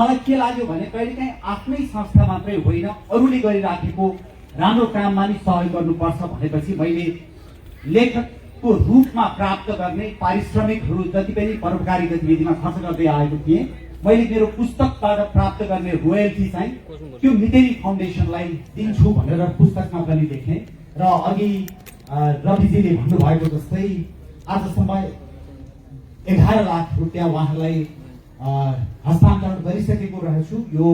मलाई के लाग्यो भने कहिलेकाहीँ आफ्नै संस्था मात्रै होइन अरूले गरिराखेको राम्रो काममा नि सहयोग गर्नुपर्छ भनेपछि मैले लेखकको रूपमा प्राप्त गर्ने पारिश्रमिकहरू जति पनि परोपकारी गतिविधिमा खर्च गर्दै आएको थिएँ। मैले मेरो पुस्तकबाट प्राप्त गर्ने रोयल्टी चाहिँ त्यो मितेरी फाउन्डेसनलाई दिन्छु भनेर पुस्तकमा पनि लेखेँ र अघि रविजीले भन्नुभएको जस्तै आजसम्म 11 लाख रुपियाँ उहाँलाई हस्तान्तरण गरिसकेको रहेछु यो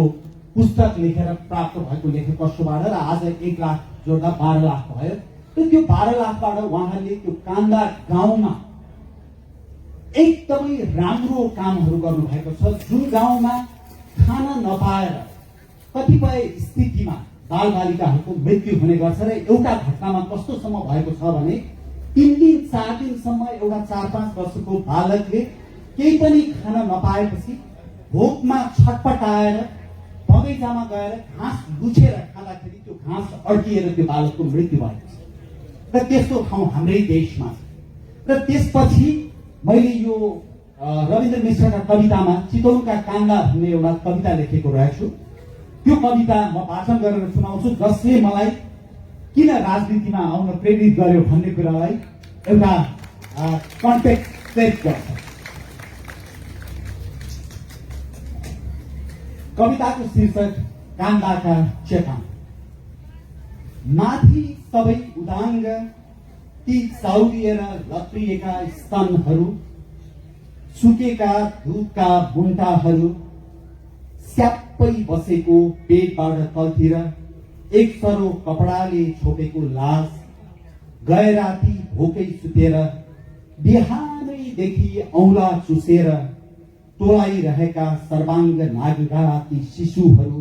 पुस्तक लेखेर प्राप्त भएको लेखेको कष्टबाट र आज 1 लाख जोड्दा 12 लाख भयो। त्यो 12 लाखबाट उहाँले त्यो कान्दा गाउँमा एकदमै राम्रो कामहरू गर्नुभएको छ। जुन गाउँमा खाना नपाएर कतिपय स्थितिमा बालबालिकाहरूको मृत्यु हुने गर्छ र एउटा घटनामा कस्तोसम्म भएको छ भने 3 दिन 4 दिनसम्म एउटा 4-5 वर्षको बालकले केही पनि खान नपाएपछि भोकमा छटपटाएर बगैँचामा गएर घाँस लुछेर खाँदाखेरि त्यो घाँस अड्किएर त्यो बालकको मृत्यु भएको छ र त्यस्तो ठाउँ हाम्रै देशमा छ। र त्यसपछि मैले यो रविन्द्र मिश्रका कवितामा चितवनका कान्दा भन्ने एउटा कविता लेखेको रहेछु। त्यो कविता म वाचन गरेर सुनाउँछु जसले मलाई किन राजनीतिमा आउन प्रेरित गर्यो भन्ने कुरालाई एउटा कन्टेक्स्ट सेट गर्छ। कविताको शीर्षक कान्दाका चेतना। माथि सबै उदाङ्ग ती चाउरिएर लत्रिएका स्तनहरू, सुकेका दुधका बुन्टाहरू, स्याप्पै बसेको पेटबाट तल्तिर एक सरो कपडाले छोपेको लास, गए राति भोकै सुतेर बिहानैदेखि औँला चुसेर तोलाइरहेका सर्वाङ्ग नागका ती शिशुहरू,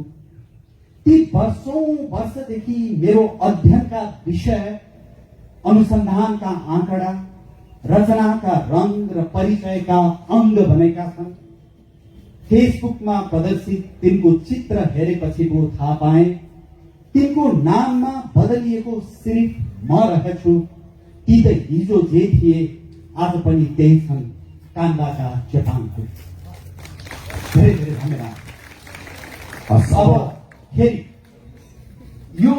ती वर्षौं वर्षदेखि मेरो अध्ययनका विषय अनुसन्धानका आँकडा, रचनाका रंग र परिचयका अङ्ग बनेका छन्। फेसबुकमा प्रदर्शित तिनको चित्र हेरेपछि पो थाहा पाएँ तिनको नाममा बदलिएको सिर्फ म रहेछु। ती त हिजो जे थिए आज पनि त्यही छन्, कान्दाका चेपाङको। धेरै धेरै धन्यवाद। अब फेरि यो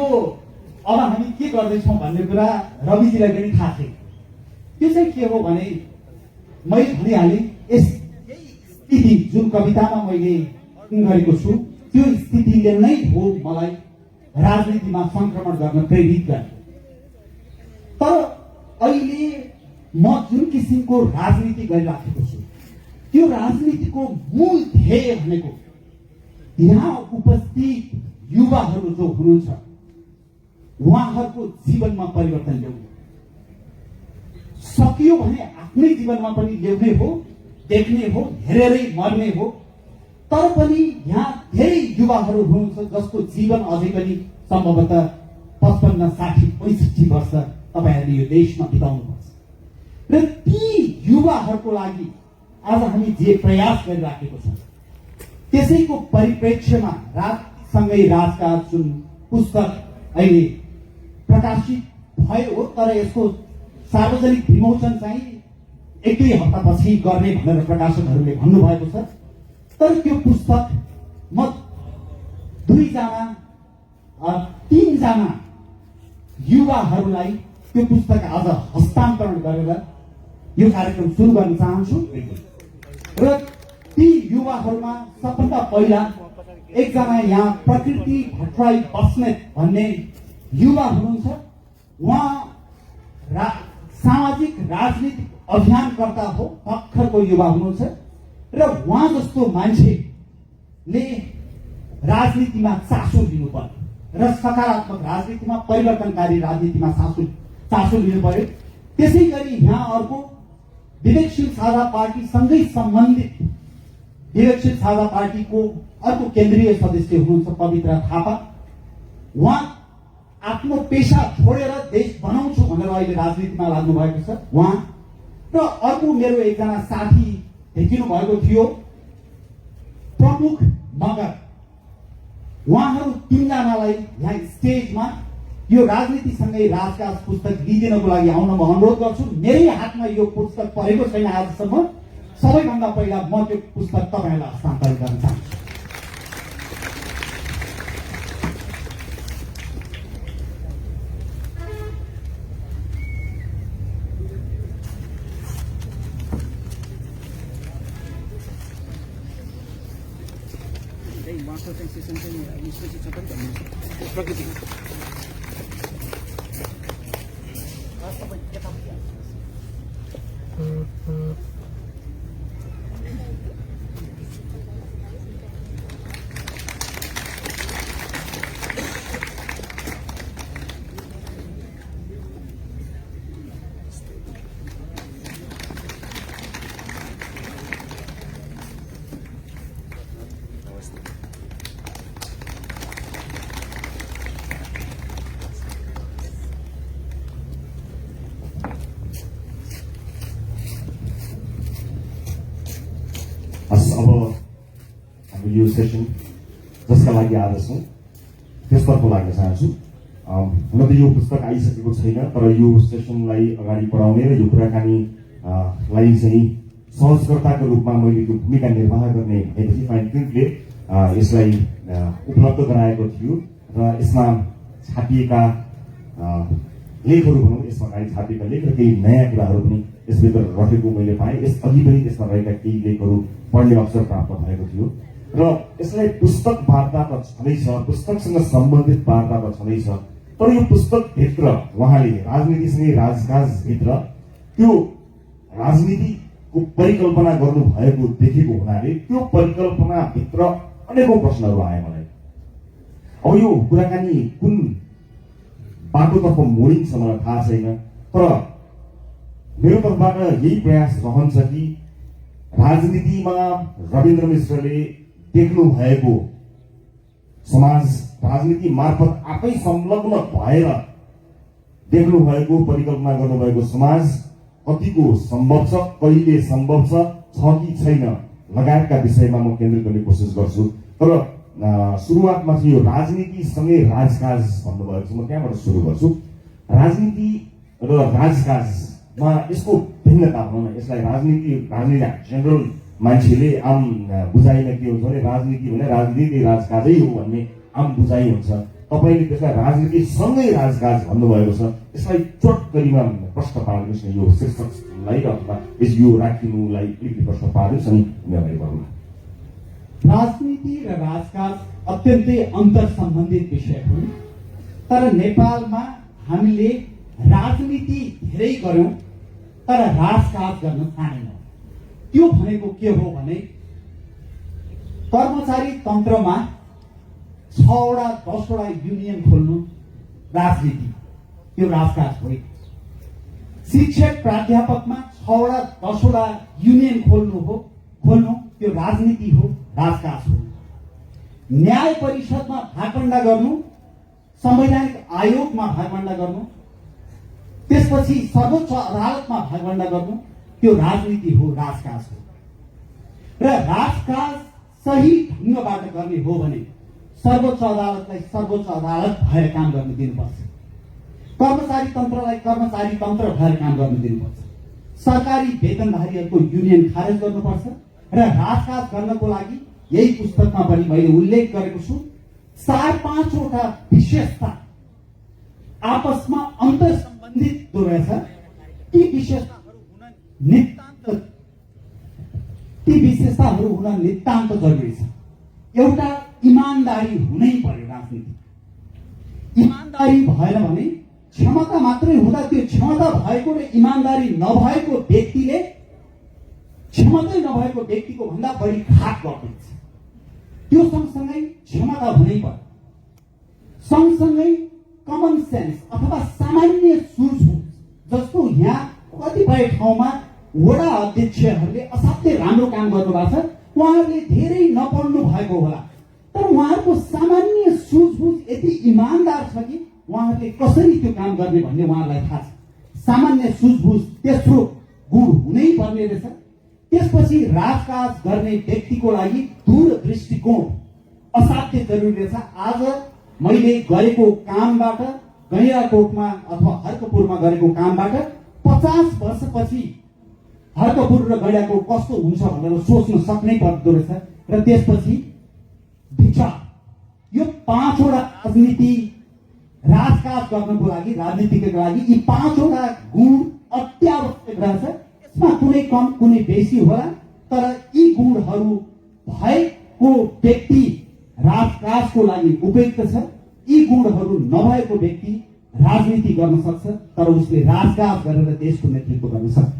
अब हामी के गर्दैछौँ भन्ने कुरा रविजीलाई पनि थाहा थियो। त्यो चाहिँ के हो भने मैले भनिहालेँ यस स्थिति जुन कवितामा मैले गरेको छु त्यो स्थितिले नै हो मलाई राजनीतिमा संक्रमण गर्न प्रेरित गर्ने। तर अहिले म जुन किसिमको राजनीति गरिराखेको छु त्यो राजनीतिको मूल ध्येय भनेको यहाँ उपस्थित युवाहरू जो हुनुहुन्छ उहाँहरूको जीवनमा परिवर्तन ल्याउनु सकियो भने आफ्नै जीवनमा पनि ल्याउने हो, देख्ने हो, हेरेरै मर्ने हो। तर पनि यहाँ धेरै युवाहरू हुनुहुन्छ जसको जीवन अझै पनि सम्भवतः 55, 60, 65 वर्ष तपाईहरूले यो देशमा बिताउनुपर्छ र ती युवाहरूको लागि आज हामी जे प्रयास गरिराखेको छौँ त्यसैको परिप्रेक्ष्यमा राजसँगै राजका जुन पुस्तक अहिले प्रकाशित भयो तर यसको सार्वजनिक विमोचन चाहिँ 1-2 हप्तापछि गर्ने भनेर प्रकाशकहरूले भन्नुभएको छ। तर त्यो पुस्तक म 3 जना युवाहरूलाई त्यो पुस्तक आज हस्तान्तरण गरेर यो कार्यक्रम सुरु गर्न चाहन्छु र ती युवाहरूमा सबभन्दा पहिला एकजना यहाँ प्रकृति भट्टराई बस्नेत भन्ने युवा हुनुहुन्छ। उहाँ सामाजिक राजनीतिक अभियानकर्ता हो, भर्खरको युवा हुनुहुन्छ र उहाँ जस्तो मान्छेले राजनीतिमा चासो लिनुपर्यो र सकारात्मक राजनीतिमा परिवर्तनकारी राजनीतिमा चासो लिनु पर्यो। त्यसै गरी यहाँ अर्को विवेकशील साझा पार्टीसँगै सम्बन्धित विवेकशील साझा पार्टीको अर्को केन्द्रीय सदस्य हुनुहुन्छ पवित्र थापा। उहाँ आफ्नो पेशा छोडेर देश बनाउँछु भनेर अहिले राजनीतिमा लाग्नु भएको छ उहाँ। र अर्को मेरो एकजना साथी भेटिनु भएको थियो प्रमुख मगर। उहाँहरू 3 जनालाई यहाँ स्टेजमा यो राजनीतिसँगै राजका पुस्तक लिइदिनको लागि आउन म अनुरोध गर्छु। मेरै हातमा यो पुस्तक परेको छैन आजसम्म। सबैभन्दा पहिला म त्यो पुस्तक तपाईलाई हस्तान्तरण गर्न चाहन्छु। चाहिँ उहाँको चाहिँ सेसन चाहिँ यसपछि छ पनि भन्नुहुन्छ प्रकृतिमा अब हाम्रो यो सेसन जसका लागि आज छौँ त्यसतर्फ लाग्न चाहन्छु। हुन त यो पुस्तक आइसकेको छैन, तर यो सेसनलाई अगाडि बढाउने र यो कुराकानीलाई चाहिँ सहजकर्ताको रूपमा मैले त्यो भूमिका निर्वाह गर्ने भएपछि फाइन प्रिन्टले यसलाई उपलब्ध गराएको थियो र यसमा छापिएका लेखहरू भनौँ, यसमा अगाडि छापिएका लेख र केही नयाँ कुराहरू पनि यसभित्र रहेको मैले पाएँ। यस अघि पनि त्यसमा रहेका केही लेखहरू पढ्ने अवसर प्राप्त भएको थियो र यसलाई पुस्तक वार्ता त छँदैछ, पुस्तकसँग सम्बन्धित वार्ता त छँदैछ, तर यो पुस्तकभित्र उहाँले राजनीतिसँगै राजकाजभित्र त्यो राजनीतिको परिकल्पना गर्नुभएको देखेको हुनाले त्यो परिकल्पनाभित्र अनेकौं प्रश्नहरू आए मलाई। अब यो कुराकानी कुन बाटोतर्फ मोडिन्छ मलाई थाहा छैन, तर मेरो तर्फबाट यही प्रयास रहन्छ कि राजनीतिमा रविन्द्र मिश्रले देख्नु भएको समाज, राजनीति मार्फत आफै संलग्न भएर देख्नु भएको परिकल्पना गर्नुभएको समाज कतिको सम्भव छ, कहिले सम्भव छ कि छैन लगायतका विषयमा म केन्द्रित गर्ने कोसिस गर्छु। तर सुरुवातमा चाहिँ यो राजनीतिसँगै राजकाज भन्नुभएको छ, म त्यहाँबाट सुरु गर्छु। राजनीति र राजकाजमा यसको भिन्नता भनौँ न, यसलाई राजनीति जेनरल मान्छेले आम बुझाइमा के हुन्छ भने राजनीति भने राजनीति राजकाजै हो भन्ने आम बुझाइ हुन्छ। तपाईँले त्यसलाई राजनीतिसँगै राजकाज भन्नुभएको छ, यसलाई चोटकरीमा प्रश्न पार्नुहोस् न, यो शीर्षकलाई अथवा यो राखिनुलाई अलिकति प्रश्न पार्नुहोस् अनि अगाडि बढौँ। राजनीति र राजकाज अत्यन्तै अन्तर सम्बन्धित विषय हुन्, तर नेपालमा हामीले राजनीति धेरै गर्यौं तर राजकाज गर्न जानेनौं। त्यो भनेको के हो भने कर्मचारी तन्त्रमा 6वटा 10वटा युनियन खोल्नु राजनीति, त्यो राजकाज होइन। शिक्षक प्राध्यापकमा 6वटा 10वटा युनियन खोल्नु त्यो राजनीति हो, राजकाज हो। न्याय परिषदमा भागभण्डा गर्नु, संवैधानिक आयोगमा भागभण्डा गर्नु, त्यसपछि सर्वोच्च अदालतमा भागभण्डा गर्नु त्यो राजनीति हो, राजकाज हो। र राजकाज सही ढङ्गबाट गर्ने हो भने सर्वोच्च अदालतलाई सर्वोच्च अदालत भएर काम गर्न दिनुपर्छ, कर्मचारी तन्त्रलाई कर्मचारी तन्त्र भएर काम गर्न दिनुपर्छ, सरकारी वेतनधारीहरूको युनियन खारेज गर्नुपर्छ। र राजकाज गर्नको लागि यही पुस्तकमा पनि मैले उल्लेख गरेको छु, 4-5वटा विशेषता आपसमा अन्तर सम्बन्धित रहेछ। ती विशेषताहरू हुन नितान्त जरुरी छ। एउटा इमानदारी हुनै पर्यो। राजनीति इमानदारी भएन भने क्षमता मात्रै हुँदा त्यो क्षमता भएको र इमानदारी नभएको व्यक्तिले क्षमतै नभएको व्यक्तिको भन्दा बढी घात गर्दछ। त्यो सँगसँगै क्षमता हुनै पर्यो, सँगसँगै कमन सेन्स अथवा सामान्य सूझबुझ। जस्तो यहाँ कतिपय ठाउँमा वडा अध्यक्षहरूले असाध्यै राम्रो काम गर्नुभएको छ, उहाँहरूले धेरै नपढ्नु भएको होला, तर उहाँहरूको सामान्य सूझबुझ यति इमानदार छ कि उहाँहरूले कसरी त्यो काम गर्ने भन्ने उहाँहरूलाई थाहा छ। सामान्य सूझबुझ तेस्रो गुण हुनै पर्ने रहेछ। त्यसपछि राजकाज गर्ने व्यक्तिको लागि दूरदृष्टिकोण असाध्यै जरुरी रहेछ। आज मैले गरेको कामबाट, गैँडाकोटमा अथवा हर्कपुरमा गरेको कामबाट 50 वर्षपछि हर्कपुर र गैँडाकोट कस्तो हुन्छ भनेर सोच्न सक्नै पर्दो रहेछ। र त्यसपछि विचार, यो 5वटा राजनीति राजकाज गर्नको लागि, राजनीतिको लागि यी 5वटा गुण अत्यावश्यक रहेछ। यसमा कुनै कम कुनै बेसी होला, तर यी गुणहरू भएको व्यक्ति राजकाजको लागि उपयुक्त छ। यी गुणहरू नभएको व्यक्ति राजनीति गर्न सक्छ, तर उसले राजकाज गरेर देशको नेतृत्व गर्न सक्छ।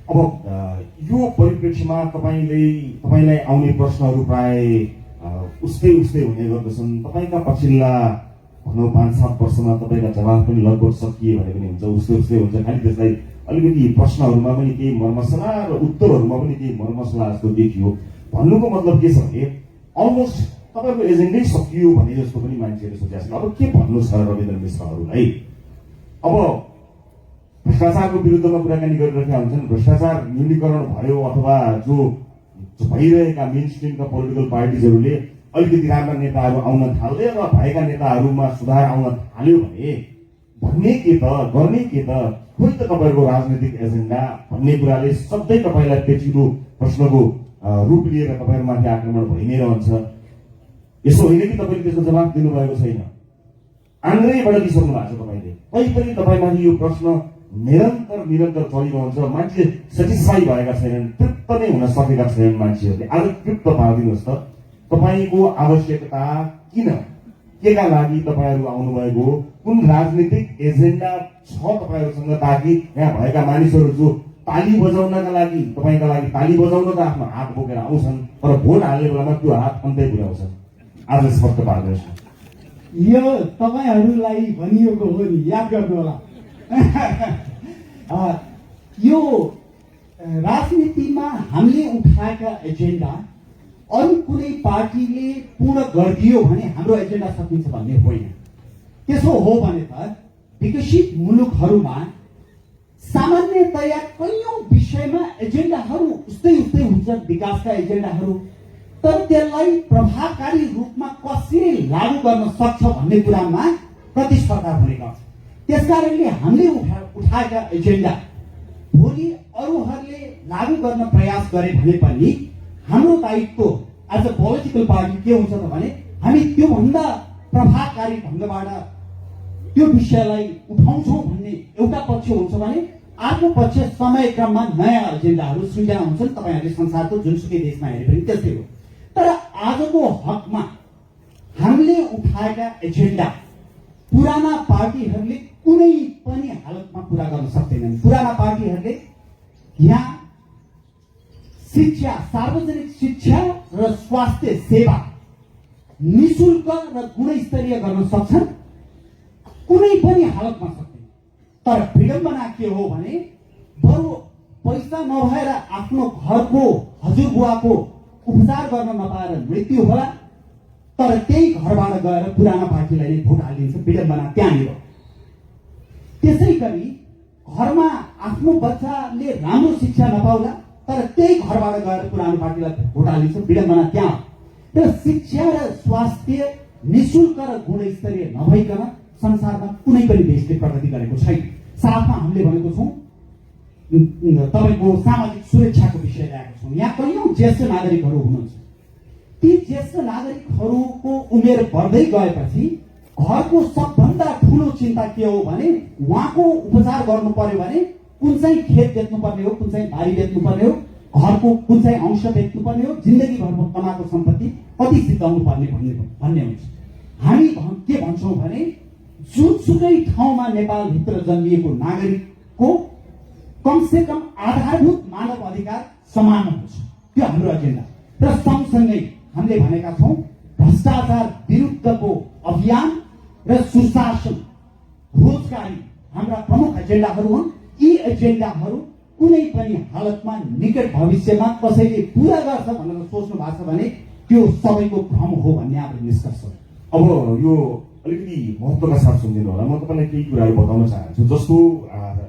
अब यो परिप्रेक्ष्यमा तपाईँलाई आउने प्रश्नहरू प्राय उस्तै हुने गर्दछन्। तपाईँका पछिल्ला भनौँ 5-7 वर्षमा तपाईँका जवाफ पनि लगभग सकिए भने पनि हुन्छ, उस्तै हुन्छ। खालि त्यसलाई अलिकति प्रश्नहरूमा पनि केही मर्मसला र उत्तरहरूमा पनि केही मर्मसला जस्तो देखियो। भन्नुको मतलब के छ भने अलमोस्ट तपाईँको एजेन्डै सकियो भने जस्तो पनि मान्छेहरूले सोचेका छन्। अब के भन्नु छ रविन्द्र मिश्रहरूलाई? अब भ्रष्टाचारको विरुद्धमा कुराकानी गरिरहेका हुन्छन्। भ्रष्टाचार न्यूनीकरण भयो अथवा जो भइरहेका मेन स्ट्रिमका पोलिटिकल पार्टिजहरूले अलिकति राम्रा नेताहरू आउन थाल्दै र भएका नेताहरूमा सुधार आउन थाल्यो भने भन्ने के त, गर्ने के त, खोइ त तपाईँको राजनीतिक एजेन्डा भन्ने कुराले सधैँ तपाईँलाई पेचिलो प्रश्नको रूप लिएर तपाईँहरूमाथि आक्रमण भइ नै रहन्छ। यसो होइन कि तपाईँले त्यसको जवाब दिनुभएको छैन, आन्द्रैबाट दिइसक्नु भएको छ तपाईँले। तैपनि तपाईँमाथि यो प्रश्न निरन्तर चलिरहन्छ। मान्छे सेटिस्फाई भएका छैनन्, तृप्त नै हुन सकेका छैनन् मान्छेहरूले। आज तृप्त पारिदिनुहोस् त, तपाईँको आवश्यकता किन, केका लागि तपाईँहरू आउनुभएको, कुन राजनीतिक एजेन्डा छ तपाईँहरूसँग, ताकि यहाँ भएका मानिसहरू जो ताली बजाउनका लागि तपाईँका लागि ताली बजाउन त आफ्नो हात बोकेर आउँछन्, तर भोट हाल्ने बेलामा त्यो हात कन्तै पुर्याउँछन्। आज स्पष्ट पार्दैछ। यो तपाईँहरूलाई भनिएको हो नि, याद गर्नु होला। यो राजनीतिमा हामीले उठाएका एजेन्डा अरू कुनै पार्टीले पूर्ण गरिदियो भने हाम्रो एजेन्डा सकिन्छ भन्ने होइन। त्यसो हो भने त विकसित मुलुकहरूमा सामान्यतया कैयौं विषयमा एजेन्डाहरू उस्तै हुन्छन्, विकासका एजेन्डाहरू, तर त्यसलाई प्रभावकारी रूपमा कसरी लागू गर्न सक्छ भन्ने कुरामा प्रतिस्पर्धा हुने गर्छ। त्यसकारणले हामीले उठाएका एजेन्डा भोलि अरूहरूले लागू गर्न प्रयास गरे भने पनि हाम्रो दायित्व एज अ पोलिटिकल पार्टी के हुन्छ त भने हामी त्योभन्दा प्रभावकारी ढङ्गबाट त्यो विषयलाई उठाउँछौँ भन्ने एउटा पक्ष हुन्छ भने अर्को पक्ष समयक्रममा नयाँ एजेन्डाहरू सृजना हुन्छन्। तपाईँहरूले संसारको जुनसुकै देशमा हेरे पनि त्यस्तै हो। तर आजको हकमा हामीले उठाएका एजेन्डा पुराना पार्टीहरूले कुनै पनि हालतमा पूरा गर्न सक्दैनन्। पुराना पार्टीहरूले यहाँ शिक्षा, सार्वजनिक शिक्षा र स्वास्थ्य सेवा निशुल्क र गुणस्तरीय गर्न सक्छन्, कुनै पनि हालतमा सक्दैन। तर विडम्बना के हो भने बरु पैसा नभएर आफ्नो घरको हजुरबुवाको उपचार गर्न नपाएर मृत्यु होला, तर त्यही घरबाट गएर पुराना पार्टीलाई नै भोट हालिदिन्छ। विडम्बना त्यहाँनिर। त्यसै गरी घरमा आफ्नो बच्चाले राम्रो शिक्षा नपाउला, तर त्यही घरबाट गएर पुरानो पार्टीलाई भोट हालिन्छ। विडम्बना त्यहाँ। र शिक्षा र स्वास्थ्य निशुल्क र गुणस्तरीय नभइकन संसारमा कुनै पनि देशले प्रगति गरेको छैन। साथमा हामीले भनेको छौँ तपाईँको सामाजिक सुरक्षाको विषय ल्याएको छौँ। यहाँ कैयौं ज्येष्ठ नागरिकहरू हुनुहुन्छ। ती ज्येष्ठ नागरिकहरूको उमेर बढ्दै गएपछि घरको सबभन्दा ठुलो चिन्ता के हो भने उहाँको उपचार गर्नु पर्यो भने कुन चाहिँ खेत बेच्नुपर्ने हो, कुन चाहिँ बारी बेच्नुपर्ने हो, घरको कुन चाहिँ अंश बेच्नुपर्ने हो, जिन्दगीभरको कमाएको सम्पत्ति कति सिद्धाउनु पर्ने भन्ने हुन्छ। हामी के भन्छौँ भने जुनसुकै ठाउँमा नेपालभित्र जन्मिएको नागरिकको कमसे कम आधारभूत मानव अधिकार समान हुन्छ। त्यो हाम्रो एजेन्डा। र सँगसँगै हामीले भनेका छौँ भ्रष्टाचार विरुद्धको अभियान र सुशासन, रोजगारी हाम्रा प्रमुख एजेन्डाहरू हुन्। यी एजेन्डाहरू कुनै पनि हालतमा निकट भविष्यमा कसैले पूरा गर्छ भनेर सोच्नु भएको छ भने त्यो सबैको भ्रम हो भन्ने हाम्रो निष्कर्ष हो। अब यो अलिकति महत्त्वका साथ सुनिदिनु होला। म तपाईँलाई केही कुराहरू बताउन चाहन्छु। जस्तो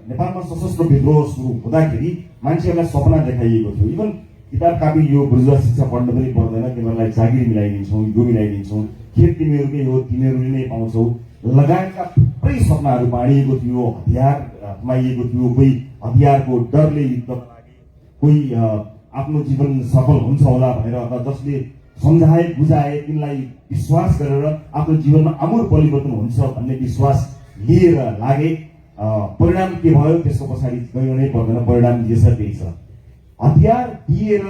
नेपालमा सशस्त्र विद्रोह सुरु हुँदाखेरि मान्छेहरूलाई सपना देखाइएको थियो। इभन किताब कापी यो बुर्जुवा शिक्षा पढ्न पनि पर्दैन, तिमीहरूलाई जागिर मिलाइदिन्छौँ, यो मिलाइदिन्छौँ, खेत तिमीहरूकै हो, तिमीहरूले नै पाउँछौ लगायतका थुप्रै सपनाहरू बाँडिएको थियो। हतियार थमाइएको थियो। कोही हतियारको डरले युद्धका लागि, कोही आफ्नो जीवन सफल हुन्छ होला भनेर, अथवा जसले सम्झाए बुझाए तिनलाई विश्वास गरेर आफ्नो जीवनमा आमूल परिवर्तन हुन्छ भन्ने विश्वास लिएर लागे। परिणाम के भयो त्यसको पछाडि गयो नै पर्दैन, परिणाम जे छ त्यही छ। हतियार दिएर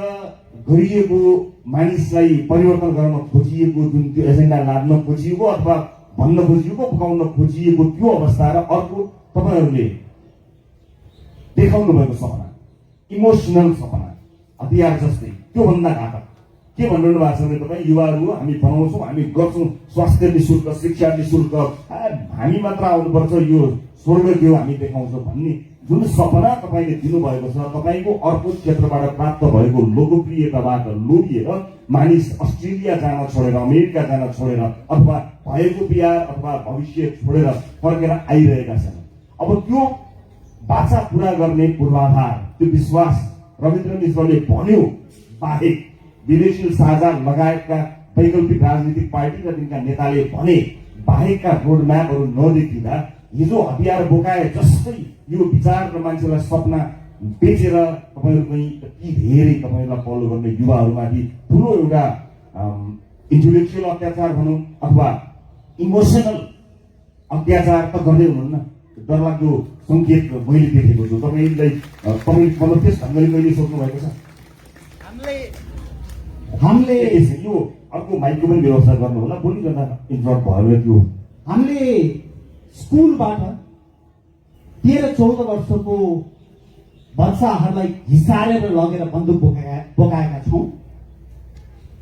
गरिएको मानिसलाई परिवर्तन गर्न खोजिएको जुन त्यो एजेन्डा लाद्न खोजिएको अथवा भन्न खोजिएको पकाउन खोजिएको त्यो अवस्था र अर्को तपाईँहरूले देखाउनु भएको सपना, इमोसनल सपना, हतियार जस्तै त्योभन्दा घातक के भन्नु भएको छ भने तपाईँ युवाहरू हामी बनाउँछौँ, हामी गर्छौँ, स्वास्थ्य निःशुल्क, शिक्षा निःशुल्क, हामी मात्र आउनुपर्छ, यो स्वर्ग के हो हामी देखाउँछौँ भन्ने जुन सपना तपाईँले दिनुभएको छ, तपाईँको अर्को क्षेत्रबाट प्राप्त भएको लोकप्रियताबाट लोभिएर मानिस अस्ट्रेलिया जान छोडेर, अमेरिका जान छोडेर अथवा भएको बिहार अथवा भविष्य छोडेर फर्केर आइरहेका छन्। अब त्यो बाचा पूरा गर्ने पूर्वाधार, त्यो विश्वास रविन्द्र मिश्रले भन्यो बाहेक विदेशी साझा लगायतका वैकल्पिक राजनीतिक पार्टी र तिनका नेताले भने बाहेकका रोडम्यापहरू नदेखिँदा हिजो हतियार बोकाए जस्तै यो विचार र मान्छेलाई सपना बेचेर तपाईँहरू कहीँ यति धेरै तपाईँहरूलाई फलो गर्ने युवाहरूमाथि ठुलो एउटा इन्टेलेक्चुअल अत्याचार भनौँ अथवा इमोसनल अत्याचार त गर्दै हुनुहुन्न। डरलाग्दो सङ्केत मैले देखेको छु। तपाईँलाई मतलब त्यस ढङ्गले कहिले सोच्नु भएको छ? हामीले यो अर्को माइकको पनि व्यवस्था गर्नु होला, बोली गर्दा इन्टरप्ट भयो त्यो। हामीले स्कुलबाट 13-14 वर्षको बच्चाहरूलाई घिसारेर लगेर बन्दुक बोकाएका छौँ।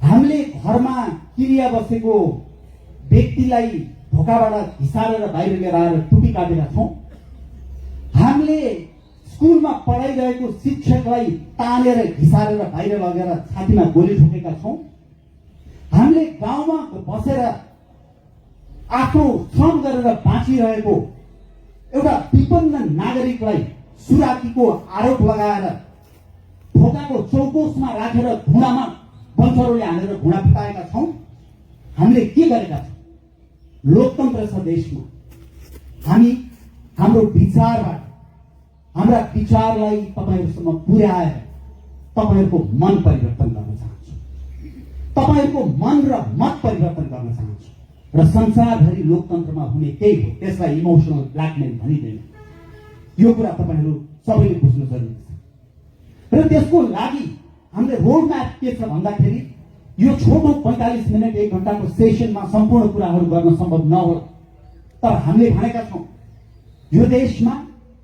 हामीले घरमा किरिया बसेको व्यक्तिलाई ढोकाबाट घिसारेर बाहिर लिएर आएर टुपी काटेका छौँ। हामीले स्कुलमा पढाइरहेको शिक्षकलाई तानेर घिसारेर बाहिर लगेर छातीमा गोली ठोकेका छौँ। हामीले गाउँमा बसेर आफ्नो श्रम गरेर बाँचिरहेको एउटा विपन्न नागरिकलाई सुराकीको आरोप लगाएर ढोकाको चौकोसमा राखेर घुँडामा बन्चरोले हानेर घुँडा फुटाएका छौँ। हामीले के गरेका छौँ? लोकतन्त्र छ देशमा, हामी हाम्रो विचारबाट हाम्रा विचारलाई तपाईँहरूसम्म पुर्याएर तपाईँहरूको मन परिवर्तन गर्न चाहन्छु, तपाईँहरूको मन र मत परिवर्तन गर्न चाहन्छु र संसारभरि लोकतन्त्रमा हुने केही हो त्यसलाई इमोसनल ब्ल्याकमेल भनिँदैन। यो कुरा तपाईँहरू सबैले बुझ्नु जरुरी छ र त्यसको लागि हामीले रोड म्याप के छ भन्दाखेरि यो छोटो 45 मिनट 1 घण्टाको सेसनमा सम्पूर्ण कुराहरू गर्न सम्भव नहोला, तर हामीले भनेका छौँ यो देशमा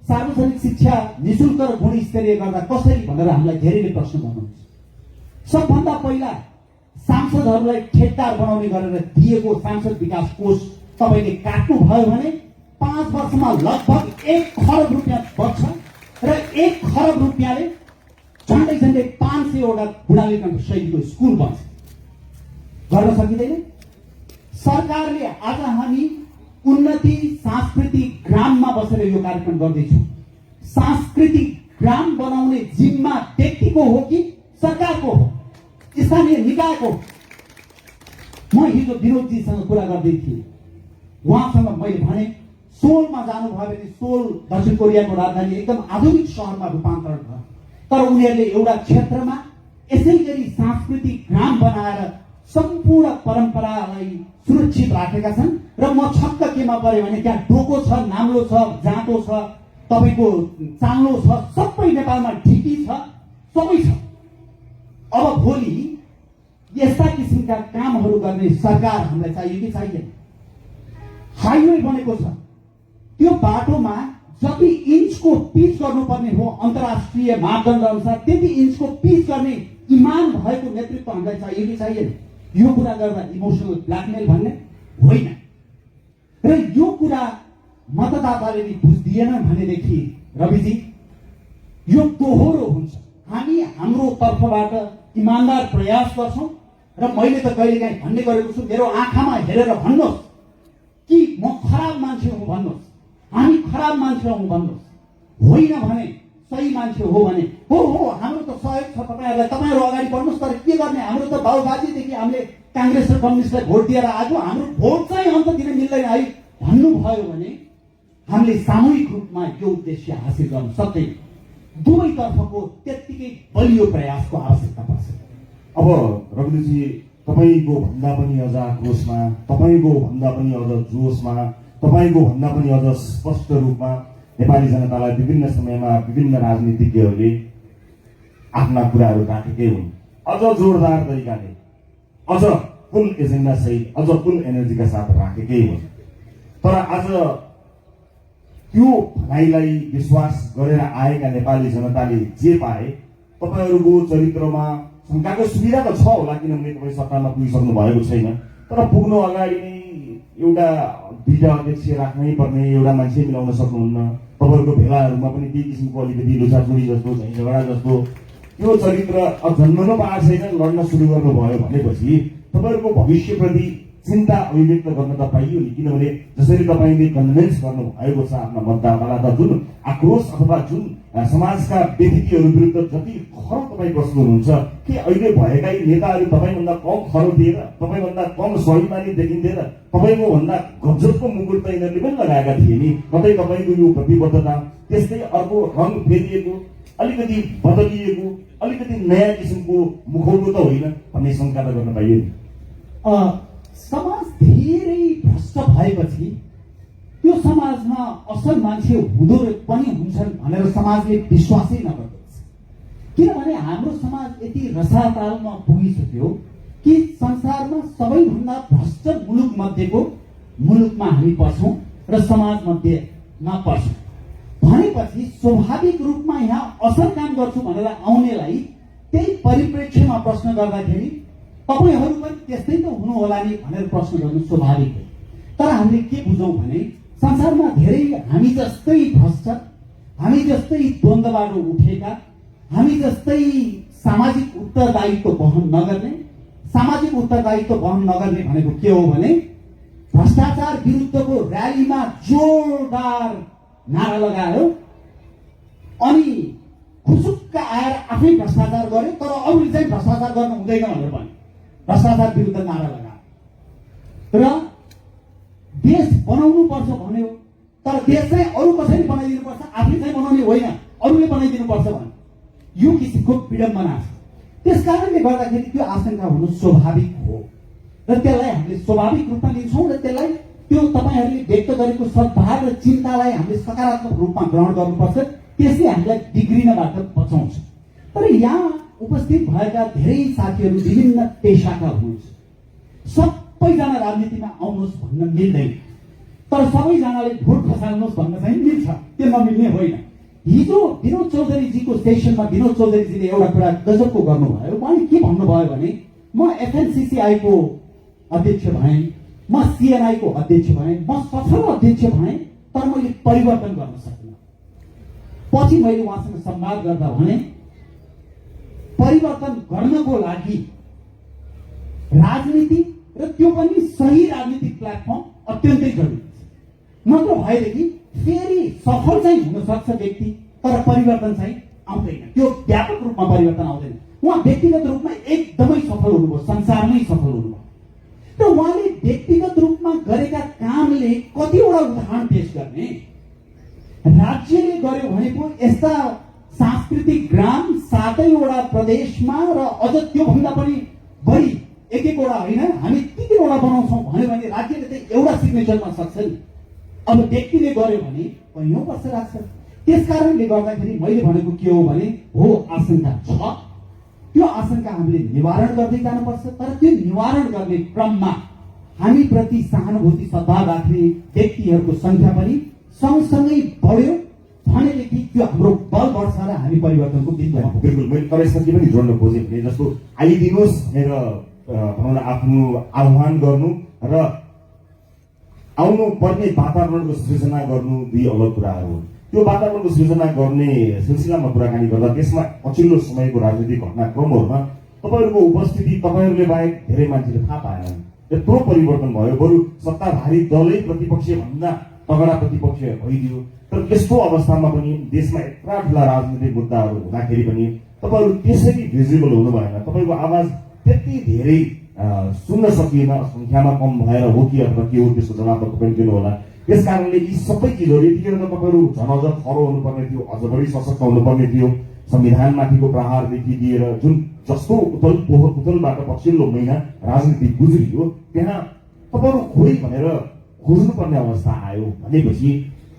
सार्वजनिक शिक्षा निःशुल्क र गुणस्तरीय गर्दा कसरी भनेर हामीलाई धेरैले प्रश्न गर्नुहुन्छ। सबभन्दा पहिला सांसदहरूलाई ठेक्दार बनाउने गरेर दिएको सांसद विकास कोष तपाईँले काट्नु भयो भने 5 वर्षमा लगभग 1 खरब रुपियाँ बच्छ र 1 खरब रुपियाँले झन्डै झन्डै 500वटा गुणालेखन शैलीको स्कुल बन्छ। गर्न सकिँदैन? सरकारले आज हामी उन्नति सांस्कृतिक ग्राममा बसेर यो कार्यक्रम गर्दैछौँ। सांस्कृतिक ग्राम बनाउने जिम्मा व्यक्तिको हो कि सरकारको हो, स्थानीय निकायको? म हिजो विनोदजीसँग कुरा गर्दै थिएँ, उहाँसँग मैले भने सोलमा जानुभयो भने सोल दक्षिण कोरियाको राजधानी एकदम आधुनिक सहरमा रूपान्तरण भयो, तर उनीहरूले एउटा क्षेत्रमा यसै गरी सांस्कृतिक ग्राम बनाएर सम्पूर्ण परम्परालाई सुरक्षित राखेका छन्। र म छक्क केमा परे भने त्यहाँ डोको छ, नाम्लो छ, जाँतो छ, तपाईँको चाङ्लो छ, सबै नेपालमा ढिकी छ, सबै छ। अब भोलि यस्ता किसिमका कामहरू गर्ने सरकार हामीलाई चाहियो कि चाहिएन? हाइवे बनेको छ, त्यो बाटोमा जति इन्चको पिच गर्नुपर्ने हो अन्तर्राष्ट्रिय मापदण्ड अनुसार त्यति इन्चको पिच गर्ने इमान भएको नेतृत्व हामीलाई चाहियो कि चाहिएन? यो कुरा गर्दा इमोसनल ब्ल्याकमेल भन्ने होइन। र यो कुरा मतदाताले नि बुझ्दिएन भनेदेखि रविजी यो दोहोरो हुन्छ। हामी हाम्रो तर्फबाट इमानदार प्रयास गर्छौँ र मैले त कहिलेकाहीँ भन्ने गरेको छु, मेरो आँखामा हेरेर भन्नुहोस् कि म खराब मान्छे हुँ भन्नुहोस्, हामी खराब मान्छे हौँ भन्नुहोस्, होइन भने सही मान्छे हो भने हो हाम्रो त सहयोग छ तपाईँहरूलाई, तपाईँहरू अगाडि बढ्नुहोस्। तर के गर्ने, हाम्रो त बाउबाजेदेखि हामीले काङ्ग्रेस र कम्युनिस्टलाई भोट दिएर आएको, हाम्रो भोट चाहिँ अन्त दिन मिल्दैन है भन्नुभयो भने हामीले सामूहिक रूपमा यो उद्देश्य हासिल गर्न सक्दैन। दुवैतर्फको त्यत्तिकै बलियो प्रयासको आवश्यकता पर्छ। अब रविन्द्रजी, तपाईँको भन्दा पनि अझ आक्रोशमा, तपाईँको भन्दा पनि अझ जोसमा, तपाईँको भन्दा पनि अझ स्पष्ट रूपमा नेपाली जनतालाई विभिन्न समयमा विभिन्न राजनीतिज्ञहरूले आफ्ना कुराहरू राखेकै हुन्। अझ जोरदार तरिकाले, अझ फुल एजेन्डा सहित, अझ फुल एनर्जीका साथ राखेकै हो। तर आज त्यो भनाइलाई विश्वास गरेर आएका नेपाली जनताले जे पाए, तपाईहरूको चरित्रमा शङ्काको सुविधा त छ होला, किनभने तपाईँ सत्तामा पुगिसक्नु भएको छैन। तर पुग्नु अगाडि नै एउटा दुईटा अध्यक्ष राख्नै पर्ने, एउटा मान्छे मिलाउन सक्नुहुन्न। तपाईँहरूको भेलाहरूमा पनि त्यही किसिमको अलिकति लुछाचुरी जस्तो, झैँझगडा जस्तो त्यो चरित्र जन्मनु पाएको छैन। लड्न सुरु गर्नुभयो भनेपछि तपाईँहरूको भविष्यप्रति चिन्ता अभिव्यक्त गर्न त पाइयो नि, किनभने जसरी तपाईँले कन्भिन्स गर्नु भएको छ आफ्ना मतदातालाई, जुन आक्रोश अथवा जुन समाजका व्यक्तिहरू विरुद्ध जति खरो तपाईँ प्रस्तुत हुनुहुन्छ, कि अहिले भएकै नेताहरू तपाईँभन्दा कम खरो थिए र तपाईँभन्दा कम स्वाभिमानी देखिन्थे र तपाईँको भन्दा गजबको मुकुट त यिनीहरूले पनि लगाएका थिए नि। कतै तपाईँको यो प्रतिबद्धता त्यस्तै अर्को रङ फेरिएको, अलिकति बदलिएको, अलिकति नयाँ किसिमको मुखौटो त होइन भन्ने शङ्का त गर्न पाइयो नि। समाज धेरै भ्रष्ट भएपछि त्यो समाजमा असल मान्छे हुँदो पनि हुन्छन् भनेर समाजले विश्वासै नगर्दछ। किनभने हाम्रो समाज यति रसातालमा पुगिसक्यो कि संसारमा सबैभन्दा भ्रष्ट मुलुक मध्येको मुलुकमा हामी पर्छौँ र समाज मध्येमा पर्छौँ भनेपछि स्वाभाविक रूपमा यहाँ असल काम गर्छु भनेर आउनेलाई त्यही परिप्रेक्ष्यमा प्रश्न गर्दाखेरि तपाईहरू पनि त्यस्तै त हुनु होला नि भनेर प्रश्न गर्नु स्वाभाविक हो। तर हामीले के बुझौँ भने संसारमा धेरै हामी जस्तै भ्रष्ट, हामी जस्तै द्वन्द्वबाट उठेका, हामी जस्तै सामाजिक उत्तरदायित्व वहन नगर्ने, सामाजिक उत्तरदायित्व वहन नगर्ने भनेको के हो भने भ्रष्टाचार विरुद्धको र्यालीमा जोरदार नारा लगायो अनि खुसुक्क आएर आफै भ्रष्टाचार गर्यो, तर अरूले चाहिँ भ्रष्टाचार गर्नु हुँदैन भनेर भन्यो, भ्रष्टाचार विरुद्ध नारा लगायो र देश बनाउनु पर्छ भन्यो। तर देश चाहिँ अरू कसरी बनाइदिनु पर्छ, आफूले चाहिँ बनाउने होइन, अरूले बनाइदिनु पर्छ भन्यो। यो किसिमको विडम्बना छ। त्यस कारणले गर्दाखेरि त्यो आशंका हुनु स्वाभाविक हो र त्यसलाई हामीले स्वाभाविक रूपमा लिन्छौँ र त्यसलाई त्यो तपाईँहरूले व्यक्त गरेको सद्भाव र चिन्तालाई हामीले सकारात्मक रूपमा ग्रहण गर्नुपर्छ। त्यसले हामीलाई बिग्रिनबाट बचाउँछ। तर यहाँ उपस्थित भएका धेरै साथीहरू विभिन्न पेसाका हुनुहुन्छ। सबैजना राजनीतिमा आउनुहोस् भन्न मिल्दैन, तर सबैजनाले भोट खसाल्नुहोस् भन्न चाहिँ मिल्छ, त्यो नमिल्ने होइन। हिजो विनोद चौधरीजीको सेसनमा विनोद चौधरीजीले एउटा कुरा गजबको गर्नुभयो। उहाँले के भन्नुभयो भने म एफएनसीसीआईको अध्यक्ष भएँ, म सिएनआईको अध्यक्ष भएँ, म सफल अध्यक्ष भएँ, तर मैले परिवर्तन गर्न सकिनँ। पछि मैले उहाँसँग संवाद गर्दा भने परिवर्तन गर्नको लागि राजनीति र त्यो पनि सही राजनीतिक प्लेटफर्म अत्यन्तै जरुरी छ। नत्र भएदेखि फेरि सफल चाहिँ हुन सक्छ व्यक्ति, तर परिवर्तन चाहिँ आउँदैन, त्यो व्यापक रूपमा परिवर्तन आउँदैन। उहाँ व्यक्तिगत रूपमा एकदमै सफल हुनुभयो, संसारमै सफल हुनुभयो र उहाँले व्यक्तिगत रूपमा गरेका कामले कतिवटा उदाहरण पेश गर्ने। राज्यले गर्यो भनेको यस्ता सांस्कृतिक ग्राम 7वटा प्रदेशमा र अझ त्योभन्दा पनि बढी एक-एकवटा होइन, हामी 3-3वटा बनाउँछौँ भन्यो भने राज्यले चाहिँ एउटा सिग्नेचरमा सक्छ नि। अब व्यक्तिले गर्यो भने कैयौँ वर्ष लाग्छ। त्यस कारणले गर्दाखेरि मैले भनेको के हो भने हो आशंका छ, त्यो आशंका हामीले निवारण गर्दै जानुपर्छ। तर त्यो निवारण गर्ने क्रममा हामी प्रति सहानुभूति सद्भाव राख्ने व्यक्तिहरूको संख्या पनि सँगसँगै बढ्यो भनेदेखि त्यो हाम्रो बल बढ्छ र हामी परिवर्तनको दिनमा। बिल्कुल, मैले तपाईँसँग के पनि जोड्न खोजेँ भने जस्तो आइदिनुहोस् भनेर भनौँ न आफ्नो आह्वान गर्नु र आउनु पर्ने वातावरणको सृजना गर्नु दुई अलग कुराहरू हुन्। त्यो वातावरणको सृजना गर्ने सिलसिलामा कुराकानी गर्दा त्यसमा पछिल्लो समयको राजनीतिक घटनाक्रमहरूमा तपाईँहरूको उपस्थिति तपाईँहरूले बाहेक धेरै मान्छेले थाहा पाएनन्। यत्रो परिवर्तन भयो, बरु सत्ताधारी दलै प्रतिपक्ष भन्दा तगडा प्रतिपक्ष भइदियो। तर त्यस्तो अवस्थामा पनि देशमा यत्रा ठुला राजनीतिक मुद्दाहरू हुँदाखेरि पनि तपाईँहरू त्यसरी भिजिबल हुनु भएन, तपाईँको आवाज त्यति धेरै सुन्न सकिएन, सङ्ख्यामा कम भएर हो कि अथवा के हो त्यसको जवाब तपाईँ दिनु होला। त्यस कारणले यी सबै चिजहरू यतिखेर त तपाईँहरू झन अझ खरो हुनुपर्ने थियो, अझ बढी सशक्त हुनुपर्ने थियो। संविधानमाथिको प्रहारदेखि लिएर जुन जस्तो उथलबाट पछिल्लो महिना राजनीति गुज्रियो त्यहाँ तपाईँहरू खोइ भनेर खोज्नुपर्ने अवस्था आयो भनेपछि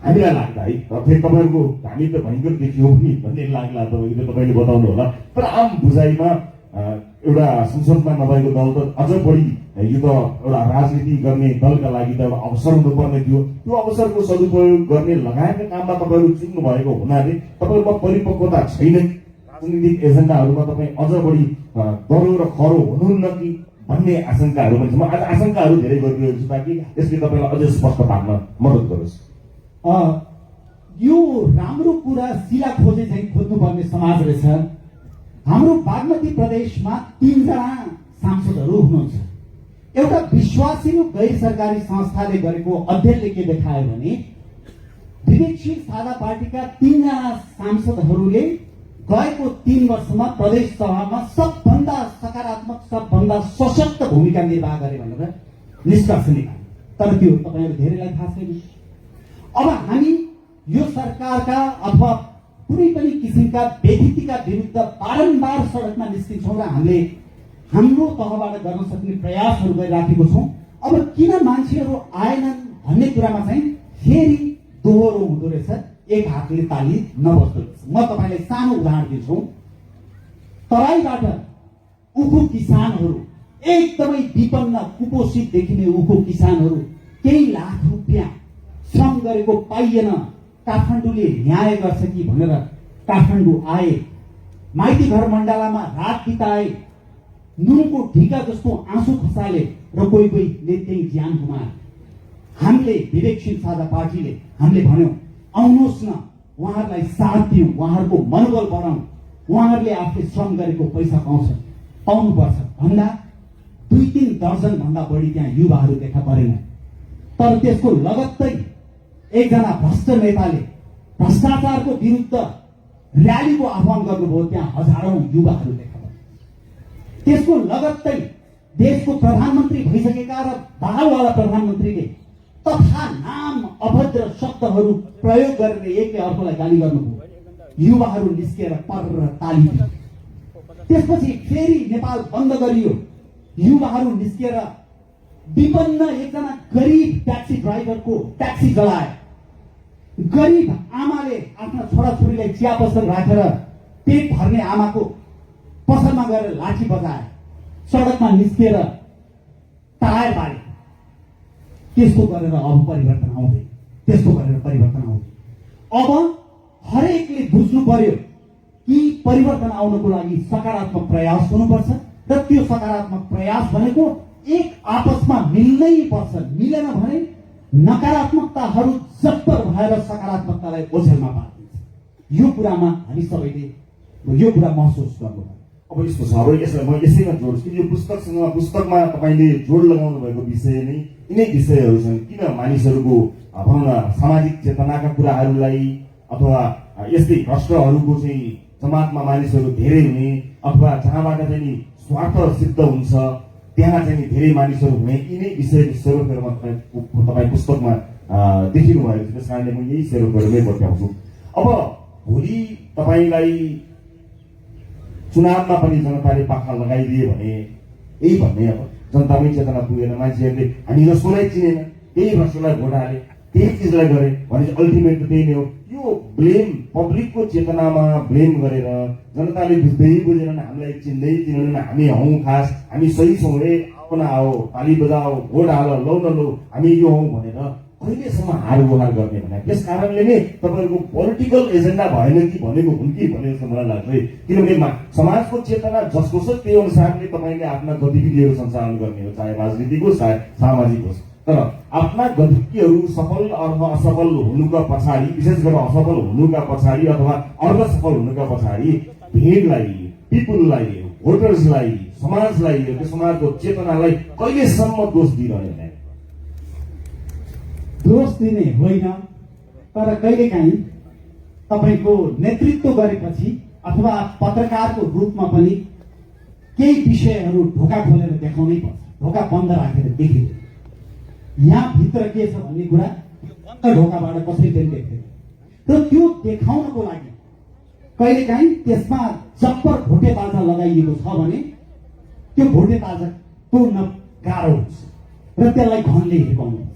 हामीलाई लाग्दा है, फेरि तपाईँहरूको हामी त भयङ्कर देखियो नि भन्ने लाग्ला, तपाईँले बताउनु होला। तर आम बुझाइमा एउटा संसदमा नभएको दल त अझ बढी यो त एउटा राजनीति गर्ने दलका लागि त एउटा अवसर हुनुपर्ने थियो। त्यो अवसरको सदुपयोग गर्ने लगायतका काममा तपाईँहरू चुन्नु भएको हुनाले तपाईँहरूमा परिपक्वता छैन। राजनीतिक एजेन्डाहरूमा तपाईँ अझ बढी डरो र खरो हुनुहुन्न कि भन्ने आशंकाहरू पनि छ। म आज आशंकाहरू धेरै गरिरहेको छु ताकि यसले तपाईँलाई अझै स्पष्ट पार्न मद्दत गरोस्। यो राम्रो कुरा शिला खोजे चाहिँ खोज्नुपर्ने समाज रहेछ। हाम्रो बागमती प्रदेशमा 3 जना सांसदहरू हुनुहुन्छ। एउटा विश्वासिलो गैर सरकारी संस्थाले गरेको अध्ययनले के देखायो भने विवेकशील साझा पार्टीका 3 जना सांसदहरूले गएको 3 वर्षमा प्रदेश सभामा सबभन्दा सकारात्मक सबभन्दा सशक्त भूमिका निर्वाह गरे भनेर निष्कर्ष निकाल्यो। तर त्यो तपाईँहरू धेरैलाई थाहा छैन। अब हामी यो सरकारका अथवा कुनै पनि किसिमका व्यक्तिका विरुद्ध बारम्बार सडकमा निस्किन्छौँ र हामीले हाम्रो तहबाट गर्न सक्ने प्रयासहरू गरिराखेको छौँ। अब किन मान्छेहरू आएनन् भन्ने कुरामा चाहिँ फेरि दोहोरो हुँदो रहेछ। एक हातले ताली नबज्दो रहेछ। म तपाईँलाई सानो उदाहरण दिन्छु। तराईबाट उखु किसानहरू एकदमै विपन्न कुपोषित देखिने उखु किसानहरू केही लाख रुपियाँ श्रम गरेको पाइएन, काठमाडौँले न्याय गर्छ कि भनेर काठमाडौँ आए, माइती घर मण्डलामा रात बिताए, नुनको ढिका जस्तो आँसु खसाले र कोही कोहीले त्यही ज्यान गुमाए। हामीले विवेकशील साझा पार्टीले हामीले भन्यौँ आउनुहोस् न, उहाँहरूलाई साथ दिउँ, उहाँहरूको मनोबल बढाउँ, उहाँहरूले आफूले श्रम गरेको पैसा पाउनुपर्छ भन्दा 2-3 दर्जन भन्दा बढी त्यहाँ युवाहरू देखा परेन। तर त्यसको लगत्तै एकजना भ्रष्ट नेताले भ्रष्टाचारको विरुद्ध र्यालीको आह्वान गर्नुभयो। त्यहाँ हजारौं युवाहरू देखा परे। त्यसको लगत्तै देशको प्रधानमन्त्री भइसकेका र बहालवाला प्रधानमन्त्रीले तथा नाम अभद्र शब्दहरू प्रयोग गरेर एकले अर्कोलाई गाली गर्नुभयो। युवाहरू निस्केर पर ताली दिए। त्यसपछि फेरि नेपाल बन्द गरियो। युवाहरू निस्केर विपन्न एकजना गरिब ट्याक्सी ड्राइभरको ट्याक्सी जलाए। गरिब आमाले आफ्ना छोराछोरीलाई चिया पसल राखेर पेट भर्ने आमाको पसलमा गएर लाठी बजाए, सडकमा निस्केर टायर बाले। त्यसको गरेर अब परिवर्तन आउँदै, त्यसको गरेर परिवर्तन आउँदै। अब हरेकले बुझ्नु पर्यो कि परिवर्तन आउनको लागि सकारात्मक प्रयास हुनुपर्छ र त्यो सकारात्मक प्रयास भनेको एक आपसमा मिल्नै पर्छ। मिलेन भने नकारात्मकताहरू जब्बर भएर सकारात्मकतालाई ओझेलमा पार्दिन्छ। यो कुरामा हामी सबैले यो कुरा महसुस गर्नुपर्छ। अब यस्तो छ, अब यसलाई म यसैमा जोड्छु कि यो पुस्तकमा तपाईँले जोड लगाउनु भएको विषय नै यिनै विषयहरू छन्। किन मानिसहरूको भनौँ न सामाजिक चेतनाका कुराहरूलाई अथवा यस्तै भ्रष्टहरूको चाहिँ समाजमा मानिसहरू धेरै हुने अथवा जहाँबाट चाहिँ नि स्वार्थ सिद्ध हुन्छ त्यहाँ चाहिँ नि धेरै मानिसहरू हुने यिनै विषयको सेरोफेरोमा तपाईँ पुस्तकमा देखिनु भएको छ। त्यस कारणले म यही सेरोफेरोमै बत्याउँछु। अब भोलि तपाईँलाई चुनावमा पनि जनताले पाखा लगाइदिए भने यही भन्ने अब जनतामै चेतना पुगेन, मान्छेहरूले हामी जसकोलाई चिनेन त्यही भ्रष्टलाई भोट हाले, त्यही चिजलाई गरे भने अल्टिमेट त त्यही नै हो। यो ब्लेम पब्लिकको चेतनामा ब्लेम गरेर जनताले बुझ्दै बुझेनन्, हामीलाई चिन्दै चिनेनन्, हामी हौँ खास, हामी सही छौँ रे, आउन आओ, ताली बजाओ, भोट हाल, लौ न लौ, हामी यो हौँ भनेर कहिलेसम्म हार गुहार गर्ने भने त्यस कारणले नै तपाईँहरूको पोलिटिकल एजेन्डा भएन कि भनेको हुन् कि भने जस्तो मलाई लाग्छ। किनभने समाजको चेतना जसको छ त्यही अनुसारले तपाईँले आफ्ना गतिविधिहरू सञ्चालन गर्ने हो, चाहे राजनीतिक होस् चाहे सामाजिक होस्। तर आफ्ना गतिविधिहरू सफल अथवा असफल हुनुका पछाडि, विशेष गरेर असफल हुनुका पछाडि अथवा अर्ध सफल हुनुका पछाडि भिडलाई, पिपुललाई, भोटर्सलाई, समाजलाई, त्यो समाजको चेतनालाई कहिलेसम्म दोष दिइरहने? दोष दिने होइन, तर कहिलेकाहीँ तपाईँको नेतृत्व गरेपछि अथवा पत्रकारको रूपमा पनि केही विषयहरू ढोका खोलेर देखाउनै पर्छ। ढोका बन्द राखेर देखिँदैन। यहाँ भित्र के छ भन्ने कुरा बन्द ढोकाबाट कसैले पनि देख्दैन। र त्यो देखाउनको लागि कहिलेकाहीँ त्यसमा जब्बर भोटे ताजा लगाइएको छ भने त्यो भोटे ताजा तोड्न गाह्रो हुन्छ र त्यसलाई घनले हिर्काउनुपर्छ।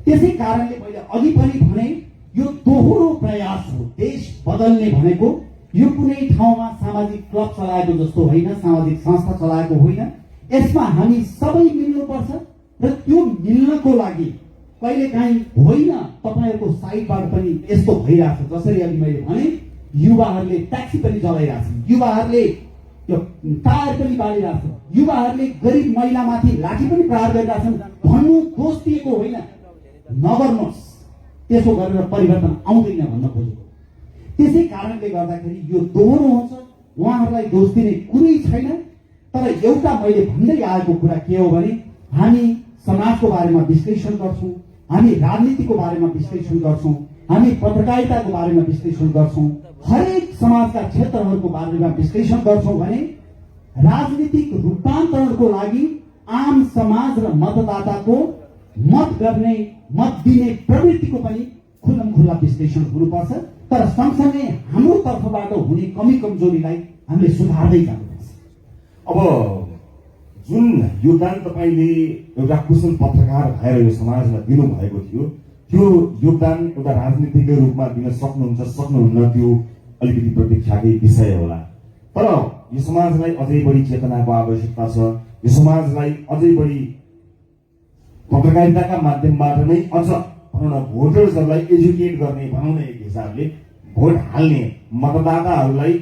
त्यसै कारणले मैले अघि पनि भने यो दोहोरो प्रयास हो। देश बदल्ने भनेको यो कुनै ठाउँमा सामाजिक क्लब चलाएको जस्तो होइन, सामाजिक संस्था चलाएको होइन। यसमा हामी सबै मिल्नुपर्छ र त्यो मिल्नको लागि कहिलेकाहीँ होइन तपाईँहरूको साइडबाट पनि यस्तो भइरहेछ। जसरी अघि मैले भने युवाहरूले ट्याक्सी पनि चलाइरहेछन्, युवाहरूले त्यो टायर पनि बालिरहेछ, युवाहरूले गरिब महिलामाथि लाठी पनि प्रहार गरिरहेछन्। भन्नु दोष दिएको होइन, नगर्नुहोस्, त्यसो गरेर परिवर्तन आउँदैन भन्न खोजेको। त्यसै कारणले गर्दाखेरि यो दोहोरो हुन्छ। उहाँहरूलाई दोष दिने कुरै छैन। तर एउटा मैले भन्दै आएको कुरा के हो भने हामी समाजको बारेमा विश्लेषण गर्छौँ, हामी राजनीतिको बारेमा विश्लेषण गर्छौँ, हामी पत्रकारिताको बारेमा विश्लेषण गर्छौँ, हरेक समाजका क्षेत्रहरूको बारेमा विश्लेषण गर्छौँ भने राजनीतिक रूपान्तरणको लागि आम समाज र मतदाताको मत गर्ने, मत दिने प्रवृत्तिको पनि खुल्लमखुल्ला विश्लेषण हुनुपर्छ। तर सँगसँगै हाम्रो तर्फबाट हुने कमी कमजोरीलाई हामीले सुधार्दै जानुपर्छ। अब जुन योगदान तपाईँले एउटा कुशल पत्रकार भएर यो समाजमा दिनुभएको थियो, त्यो योगदान एउटा राजनीतिकै रूपमा दिन सक्नुहुन्छ सक्नुहुन्न, त्यो अलिकति प्रतीक्षाकै विषय होला। तर यो समाजलाई अझै बढी चेतनाको आवश्यकता छ। यो समाजलाई अझै बढी पत्रकारिताका माध्यमबाट नै अझ भनौँ न भोटर्सहरूलाई एजुकेट गर्ने, भनौँ न एक हिसाबले भोट हाल्ने मतदाताहरूलाई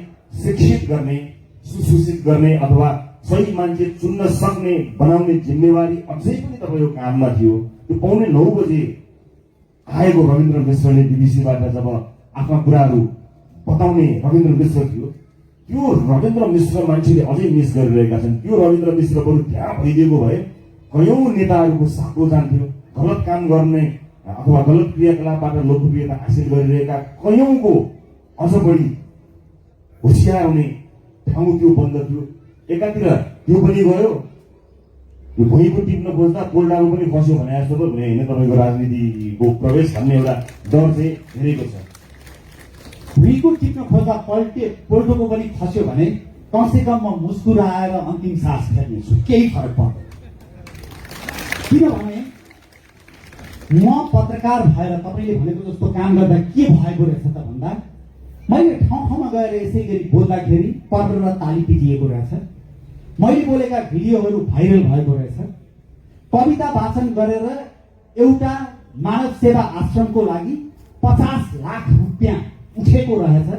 शिक्षित गर्ने, सुसूचित गर्ने अथवा सही मान्छे चुन्न सक्ने बनाउने जिम्मेवारी अझै पनि तपाईँको काममा थियो। त्यो 9:15 बजे आएको रविन्द्र मिश्रले बिबिसीबाट जब आफ्ना कुराहरू बताउने रविन्द्र मिश्र थियो, त्यो रविन्द्र मिश्र मान्छेले अझै मिस गरिरहेका छन्। त्यो रविन्द्र मिश्र बरु त्यहाँ भइदिएको भए कयौं नेताहरूको साथो जान्थ्यो। गलत काम गर्ने अथवा गलत क्रियाकलापबाट लोकप्रियता हासिल गरिरहेका कयौंको अझ बढी होसियार हुने ठाउँ त्यो बन्द थियो। एकातिर त्यो पनि गयो, यो भुइँको टिप्न खोज्दा पोल्डाको पनि फस्यो भने जस्तो त हुने होइन। तपाईँको राजनीतिको प्रवेश भन्ने एउटा डर चाहिँ हेरेको छ। भुइँको टिप्न खोज्दा पोल्टोको पनि फस्यो भने कमसेकम म मुस्कुराएर अन्तिम सास फेर्नेछु, केही फरक पर्दैन। किनभने म पत्रकार भएर तपाईँले भनेको जस्तो काम गर्दा के भएको रहेछ त भन्दा मैले ठाउँ ठाउँमा गएर यसै गरी बोल्दाखेरि पर र ताली पिटिएको रहेछ। मैले बोलेका भिडियोहरू भाइरल भएको रहेछ। कविता वाचन गरेर एउटा मानव सेवा आश्रमको लागि 50 लाख रुपियाँ उठेको रहेछ।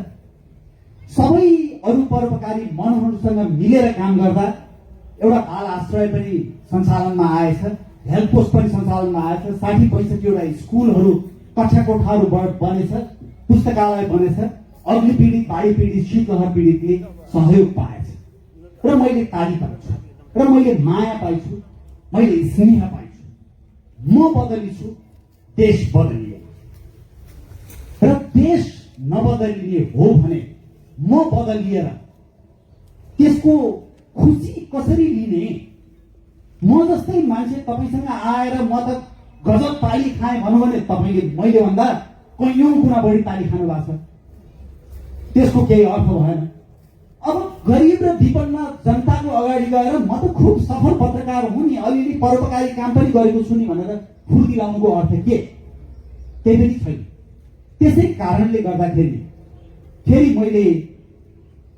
सबै अरू परोपकारी मनहरूसँग मिलेर काम गर्दा एउटा बाल आश्रय पनि सञ्चालनमा आएछ, हेल्थ पोस्ट पनि सञ्चालनमा आएछ, 60-65वटा स्कुलहरू, कक्षा कोठाहरू बनेछ, पुस्तकालय बनेछ, अग्नि पीडित, बाढी पीडित, शीतलहर पीडितले सहयोग पाएछ। र मैले ताली पाइछु, र मैले माया पाइछु, मैले स्नेह पाइछु। म बदलिछु, देश बदलिए। र देश नबदलिने हो भने म बदलिएर त्यसको खुसी कसरी लिने? म जस्तै मान्छे तपाईसँग आएर म त गजब ताली खाएँ भनौँ भने तपाईँले मैले भन्दा कयौं गुणा बढी ताली खानु भएको छ, त्यसको केही अर्थ भएन। अब गरिब र विपन्न जनताको अगाडि गएर म त खुब सफल पत्रकार हुँ नि, अलिअलि परोपकारी काम पनि गरेको छु नि भनेर फुर्तिलाउनुको अर्थ के? केही पनि छैन। त्यसै कारणले गर्दाखेरि फेरि मैले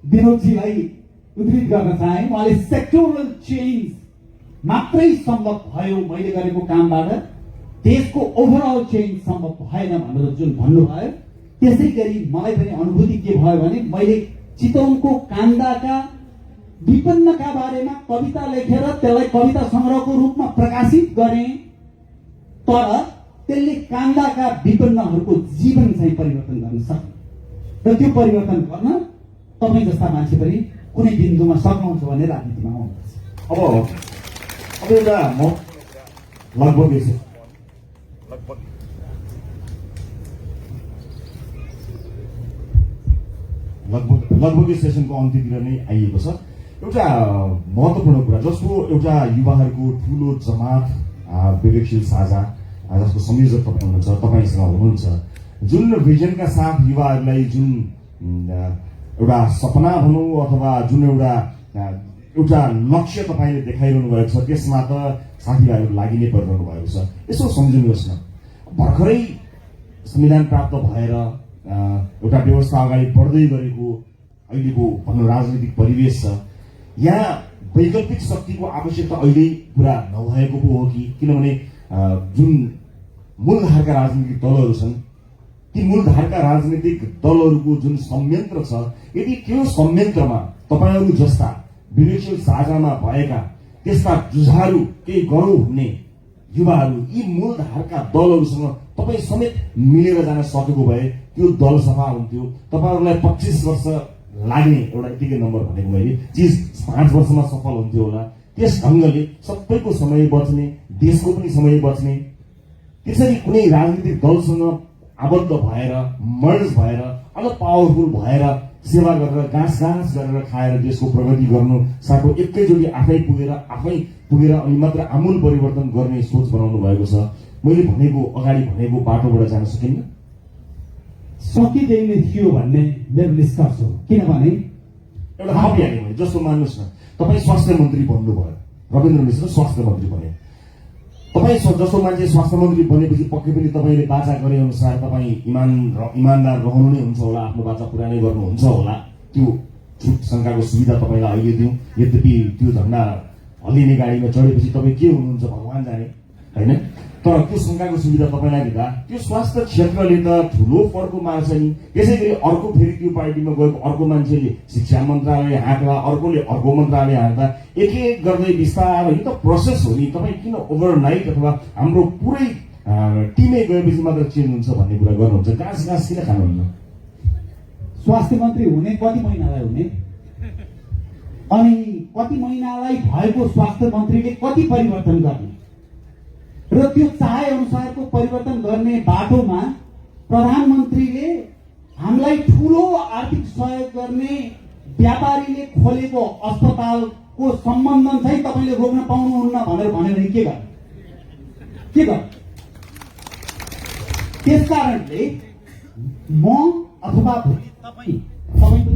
विनोदजीलाई उद्धृत गर्न चाहे। उहाँले सेक्टोरल चेन्ज मात्रै सम्भव भयो मैले गरेको कामबाट, देशको ओभरअल चेन्ज सम्भव भएन भनेर जुन भन्नुभयो, त्यसै गरी मलाई पनि अनुभूति के भयो भने मैले चितवनको कान्दाका विपन्नका बारेमा कविता लेखेर त्यसलाई कविता संग्रहको रूपमा प्रकाशित गरेँ, तर त्यसले कान्दाका विपन्नहरूको जीवन चाहिँ परिवर्तन गर्न सक्छ। र त्यो परिवर्तन गर्न तपाईँ जस्ता मान्छे पनि कुनै बिन्दुमा सक्नुहुन्छ भने राजनीतिमा आउनुपर्छ। अब एउटा म लगभग यो सेसनको अन्त्यतिर नै आइएको छ। एउटा महत्त्वपूर्ण कुरा जसको एउटा युवाहरूको ठुलो जमात विवेकशील साझा जसको संयोजक तपाईँ हुनुहुन्छ, तपाईँसँग हुनुहुन्छ, जुन भिजनका साथ युवाहरूलाई जुन एउटा सपना भनौँ अथवा जुन एउटा लक्ष्य तपाईँले देखाइरहनु भएको छ, त्यसमा त साथीभाइहरू लागि नै परिरहनु भएको छ। यसो सम्झिनुहोस् न, भर्खरै संविधान प्राप्त भएर एउटा व्यवस्था अगाडि बढ्दै गरेको अहिलेको भनौँ राजनीतिक परिवेश छ, यहाँ वैकल्पिक शक्तिको आवश्यकता अहिले पुरा नभएको पो हो कि? किनभने जुन मूलधारका राजनीतिक दलहरू छन्, ती मूलधारका राजनीतिक दलहरूको जुन संयन्त्र छ, यदि त्यो संयन्त्रमा तपाईँहरू जस्ता विवेकशील साझामा भएका त्यस्ता जुझारू केही गरौँ भन्ने युवाहरू यी मूलधारका दलहरूसँग तपाईँ समेत मिलेर जान सकेको भए त्यो दल सफा हुन्थ्यो। तपाईँहरूलाई 25 वर्ष लाग्ने एउटा यतिकै नम्बर भनेको मैले चिज 5 वर्षमा सफल हुन्थ्यो होला। त्यस ढङ्गले सबैको समय बच्ने, देशको पनि समय बच्ने, त्यसरी कुनै राजनीतिक दलसँग आबद्ध भएर मर्ज भएर अझ पावरफुल भएर सेवा गरेर गाँस गरेर खाएर देशको प्रगति गर्नु साथै एकैचोटि आफै पुगेर अनि मात्र आमूल परिवर्तन गर्ने सोच बनाउनु भएको छ। मैले अगाडि भनेको बाटोबाट जान सकिन्न, सकिँदैन थियो भन्ने मेरो निष्कर्ष हो। किनभने एउटा थपिहाल्यो भने जस्तो मान्नुहोस् न, तपाईँ स्वास्थ्य मन्त्री बन्नुभयो, रविन्द्र मिश्र स्वास्थ्य मन्त्री बने। तपाईँ जस्तो मान्छे स्वास्थ्य मन्त्री बनेपछि पक्कै पनि तपाईँले बाचा गरे अनुसार तपाईँ इमानदार रहनु नै हुन्छ होला, आफ्नो बाचा पुरा नै गर्नुहुन्छ होला। त्यो छुट शङ्काको सुविधा तपाईँलाई अहिले दिउँ। यद्यपि त्यो झन्डा हल्लिने गाडीमा चढेपछि तपाईँ के हुनुहुन्छ भगवान जाने, होइन? तर त्यो शङ्काको सुविधा तपाईँलाई दिँदा त्यो स्वास्थ्य क्षेत्रले त ठुलो फड्को मार्छ नि। त्यसै गरी अर्को फेरि त्यो पार्टीमा गएको अर्को मान्छेले शिक्षा मन्त्रालय हाँक्दा, अर्कोले अर्को मन्त्रालय हाँक्दा, एक एक गर्दै बिस्तारै यो त प्रोसेस हो नि। तपाईँ किन ओभरनाइट अथवा हाम्रो पुरै टिमै गएपछि मात्र चेन्ज हुन्छ भन्ने कुरा गर्नुहुन्छ? घाँस किन खानुहुन्न? स्वास्थ्य मन्त्री हुने कति महिनालाई हुने, अनि कति महिनालाई भएको स्वास्थ्य मन्त्रीले कति परिवर्तन गर्ने र त्यो चाहे अनुसारको परिवर्तन गर्ने बाटोमा प्रधानमन्त्रीले हामीलाई ठुलो आर्थिक सहयोग गर्ने व्यापारीले खोलेको अस्पतालको सम्बन्धन चाहिँ तपाईँले रोक्न पाउनुहुन्न भनेर भन्यो भने के गर्नु? त्यसकारणले म अथवा तपाईँ सबैको